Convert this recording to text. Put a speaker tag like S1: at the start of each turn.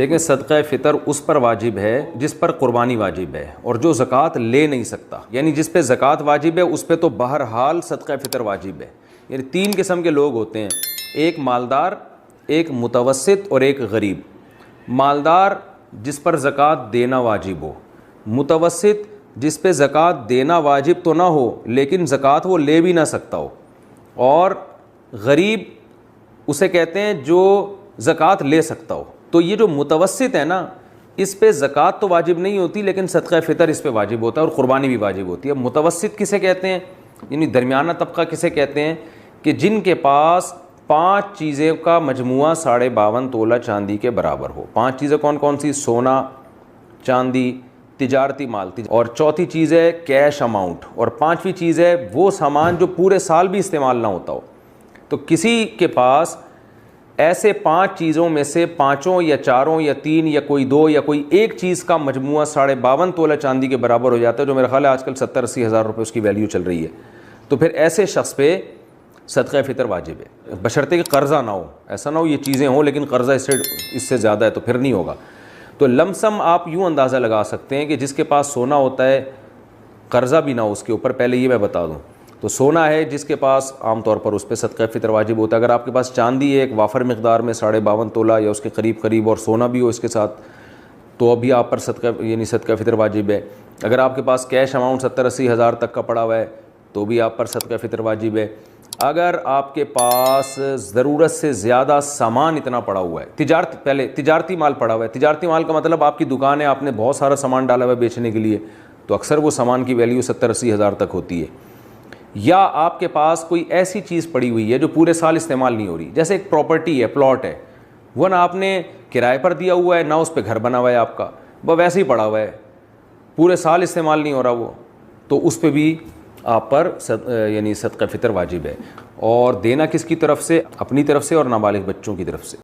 S1: देखें, सदक़ा फ़ितर उस पर वाजिब है जिस पर कुर्बानी वाजिब है और जो ज़कात ले नहीं सकता, यानी जिस पे ज़कात वाजिब है उस पे तो बहरहाल सदक़ा फ़ितर वाजिब है। यानी तीन किस्म के लोग होते हैं, एक मालदार, एक मुतवस्सित और एक गरीब। मालदार जिस पर ज़कात देना वाजिब हो, मुतवस्सित जिस पे ज़कात देना वाजिब तो ना हो लेकिन ज़कात वो ले भी ना सकता हो, और गरीब उसे कहते हैं जो ज़कात ले सकता हो। तो ये जो मुतवस्सित है ना, इस पे ज़कात तो वाजिब नहीं होती लेकिन सदक़ा फ़ितर इस पे वाजिब होता है और क़ुरबानी भी वाजिब होती है। मुतवस्सित किसे कहते हैं, यानी दरमियाना तबका किसे कहते हैं, कि जिनके पास 5 चीज़ें का मजमुआ 52.5 तोला चांदी के बराबर हो। 5 चीज़ें कौन कौन सी? सोना, चांदी, तिजारती माल, और चौथी चीज़ है कैश अमाउंट, और पाँचवीं चीज़ है वो सामान जो पूरे साल भी इस्तेमाल ना होता हो। तो किसी के पास ऐसे 5 चीज़ों में से 5 या 4 या 3 या कोई 2 या कोई एक चीज़ का मजमुआ 52.5 तोला चांदी के बराबर हो जाता है, जो मेरा ख्याल है आजकल 70-80 हज़ार रुपये उसकी वैल्यू चल रही है। तो फिर ऐसे शख्स पे सदक़ा फ़ितर वाजिब है, बशर्ते कि कर्ज़ा ना हो। ऐसा ना हो ये चीज़ें हों लेकिन कर्ज़ा इससे ज़्यादा है तो फिर नहीं होगा। तो लमसम आप यूँ अंदाज़ा लगा सकते हैं कि जिसके पास सोना होता है, कर्ज़ा भी ना हो उसके ऊपर, पहले ये मैं बता दूँ, तो सोना है जिसके पास आमतौर पर उस पर सदक़ा फ़ितर वाजिब होता है। अगर आपके पास चांदी है एक वाफर मकदार में 52.5 तोला या उसके करीब करीब, और सोना भी हो इसके साथ, तो अभी आप पर सदक़ा फ़ितर वाजिब है। अगर आपके पास कैश अमाउंट 70-80 हज़ार तक का पड़ा हुआ है तो भी आप पर सदक़ा फ़ितर वाजिब है। अगर आपके पास ज़रूरत से ज़्यादा सामान इतना पड़ा हुआ है, तिजारती माल पड़ा हुआ है, तिजारती माल का मतलब आपकी दुकान है, आपने बहुत सारा सामान डाला हुआ है बेचने के लिए, तो अक्सर वो सामान की वैल्यू 70-80 हज़ार तक होती है। या आपके पास कोई ऐसी चीज़ पड़ी हुई है जो पूरे साल इस्तेमाल नहीं हो रही, जैसे एक प्रॉपर्टी है, प्लॉट है, वो ना आपने किराए पर दिया हुआ है ना उस पर घर बना हुआ है आपका, वह वैसे ही पड़ा हुआ है, पूरे साल इस्तेमाल नहीं हो रहा वो, तो उस पर भी आप पर यानी सदक़ा फ़ितर वाजिब है। और देना किसकी तरफ से? अपनी तरफ से और नाबालिग बच्चों की तरफ से।